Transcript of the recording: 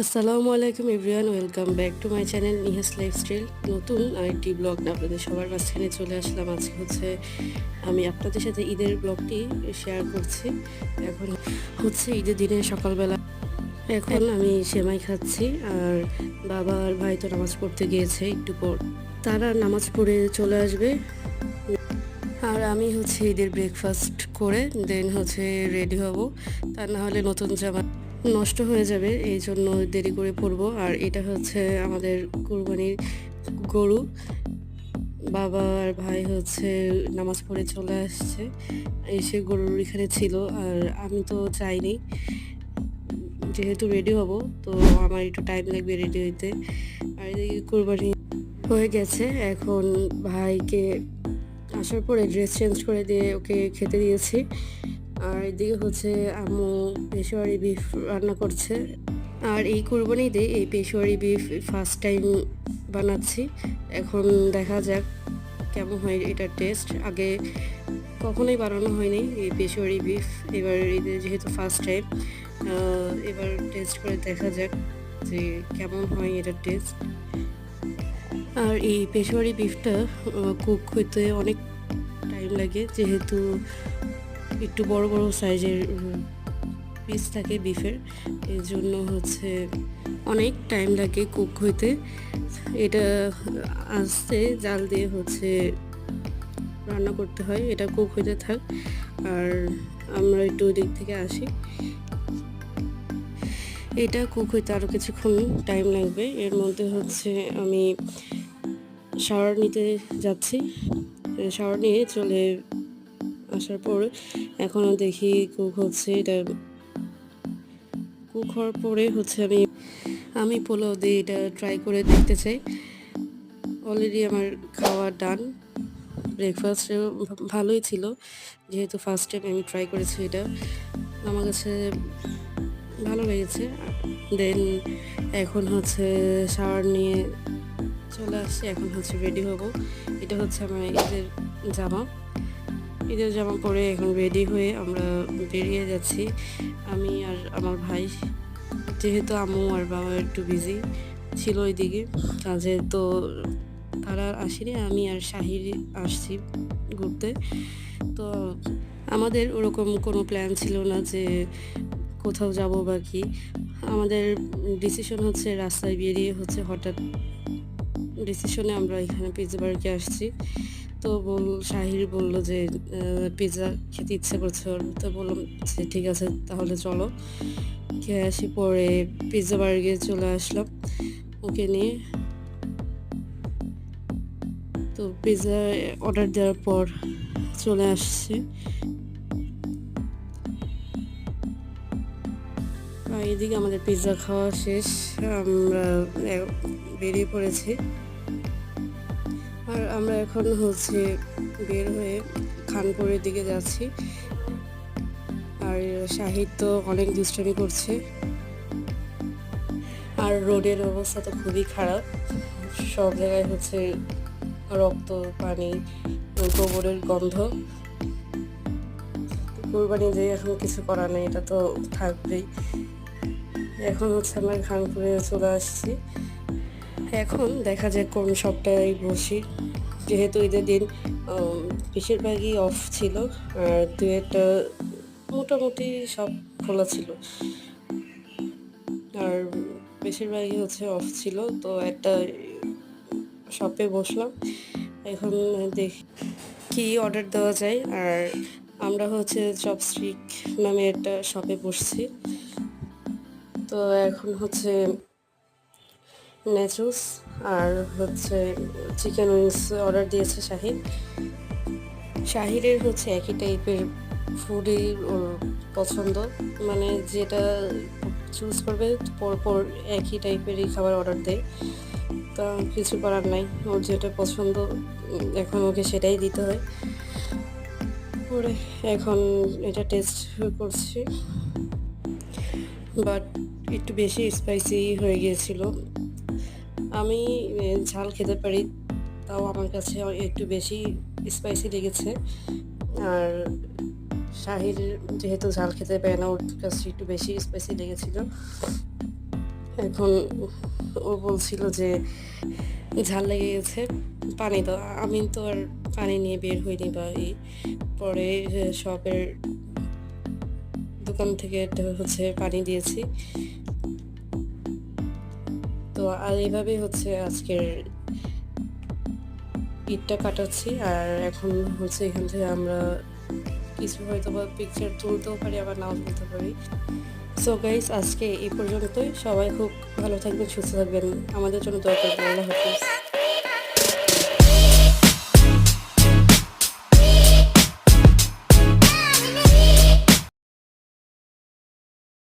আসসালামু আলাইকুম everyone, welcome back to my channel Nihas lifestyle. নতুন আরেকটি ব্লগ না আপনাদের সবার মাঝখানে চলে আসলাম। আজকে আমি আপনাদের সাথে ঈদের ব্লগটি শেয়ার করছি। এখন ঈদের দিনে সকালবেলা এখন আমি সেমাই খাচ্ছি, আর বাবা আর ভাই তো নামাজ পড়তে গিয়েছে একটু পর। তারা নামাজ পড়ে চলে আসবে, আর আমি ঈদের ব্রেকফাস্ট করে দেন রেডি হব। তা না হলে নতুন জামা নষ্ট হয়ে যাবে, এই জন্য দেরি করে পরবো। আর এটা আমাদের কুরবানির গরু। বাবা আর ভাই নামাজ পড়ে চলে আসছে, এসে গরুর এখানে ছিল। আর আমি তো চাইনি, যেহেতু রেডি হব তো আমার একটু টাইম লাগবে রেডি হইতে। আর এদিকে কুরবানি হয়ে গেছে, এখন ভাইকে আসার পরে ড্রেস চেঞ্জ করে দিয়ে ওকে খেতে দিয়েছি। আর এদিকে আম্মু পেশোয়ারি বিফ রান্না করছে। আর এই কুরবানিতে এই পেশোয়ারি বিফ ফার্স্ট টাইম বানাচ্ছি। এখন দেখা যাক কেমন হয় এটার টেস্ট। আগে কখনোই বানানো হয়নি এই পেশোয়ারি বিফ, এবার ঈদের যেহেতু ফার্স্ট টাইম, এবার টেস্ট করে দেখা যাক যে কেমন হয় এটার টেস্ট। আর এই পেশোয়ারি বিফটা কুক হইতে অনেক টাইম লাগে, যেহেতু একটু বড় বড় সাইজের পিস থাকে বিফের, এই জন্য অনেক টাইম লাগে কুক হইতে। এটা আস্তে জাল দিয়ে রান্না করতে হয়, এটা কুক হইতে থাক। আর আমরা একটু দিক থেকে আসি, এটা কুক হইতে আরও কিছুক্ষণ টাইম লাগবে। এর মধ্যে আমি শাওয়ার নিতে যাচ্ছি। শাওয়ার নিয়ে চলে আসার পর এখনও দেখি কুক হচ্ছে। এটা কুক হওয়ার পরে আমি পোলাও দিয়ে এটা ট্রাই করে দেখতে চাই। অলরেডি আমার খাওয়া ডান। ব্রেকফাস্ট ভালোই ছিল, যেহেতু ফার্স্ট টাইম আমি ট্রাই করেছি। এটা আমার কাছে ভালো লেগেছে। দেন এখন শাওয়ার নিয়ে চলে আসছি, এখন রেডি হব। এটা আমার ঈদের জামা পরে এখন রেডি হয়ে আমরা বেরিয়ে যাচ্ছি, আমি আর আমার ভাই। যেহেতু আম্মু আর বাবা একটু বিজি ছিল ওইদিকে কাজে, তো তারা আসেনি, আমি আর শাহির আসছি ঘুরতে। তো আমাদের ওরকম কোনো প্ল্যান ছিল না যে কোথাও যাব বা কি। আমাদের ডিসিশন রাস্তায় বেরিয়ে হঠাৎ ডিসিশনে আমরা এখানে পিৎজা বার্গে আসছি। তো শাহির বলল যে পিৎজা খেতে ইচ্ছে করছে ওর, তো বললাম যে ঠিক আছে তাহলে চলো খেয়ে আসি। পরে পিৎজা বার্গে চলে আসলাম ওকে নিয়ে। তো পিৎজা অর্ডার দেওয়ার পর চলে আসছে। এদিকে আমাদের পিৎজা খাওয়া শেষ, আমরা বেরিয়ে পড়েছি। আর আমরা এখন বের হয়ে খানপুরের দিকে যাচ্ছি। আর শাহিদ তো অনেক দুষ্টামি করছে, আর রোডের অবস্থা তো খুবই খারাপ। সব জায়গায় রক্ত, পানি, গোবরের গন্ধ। কুরবানি যে এখন কিছু করার নেই, এটা তো থাকবেই। এখন আমরা খানপুরে চলে আসছি। এখন দেখা যায় কোন সপ্তাহে বসি, যেহেতু ঈদের দিন বেশিরভাগই অফ ছিল, আর দু একটা মোটামুটি সব খোলা ছিল, আর বেশিরভাগই অফ ছিল। তো একটা শপে বসলাম, এখন দেখি কি অর্ডার দেওয়া যায়। আর আমরা চপস্টিক নামে একটা শপে বসছি। তো এখন ন্যাচোস আর চিকেন উইংস অর্ডার দিয়েছে শাহিরের একই টাইপের ফুডই ওর পছন্দ, মানে যেটা চুজ করবে পরপর একই টাইপেরই খাবার অর্ডার দেয়। তা কিছু করার নাই, ওর যেটা পছন্দ এখন ওকে সেটাই দিতে হয়। পরে এখন এটা টেস্ট করছি, বাট একটু বেশি স্পাইসি হয়ে গিয়েছিল। আমি ঝাল খেতে পারি, তাও আমার কাছে একটু বেশি স্পাইসি লেগেছে। আর শাহির যেহেতু ঝাল খেতে পারে না, ওর কাছে একটু বেশি স্পাইসি লেগেছিল। এখন ও বলছিল যে ঝাল লেগে গেছে, পানি দাও। আমি তো আর পানি নিয়ে বের হইনি বা পরে শপের দোকান থেকে হচ্ছে পানি দিয়েছি। তো আর এইভাবেই হচ্ছে আজকের ঈদটা কাটাচ্ছি। আর এখন হচ্ছে এখান থেকে আমরা কিছু হয়তো বা পিকচার তুলতেও পারি, আবার নাও তুলতে পারি। সো গাইস, আজকে এই পর্যন্তই। সবাই খুব ভালো থাকবেন, সুস্থ থাকবেন, আমাদের জন্য দোয়া করবেন। আল্লাহ হাফিজ।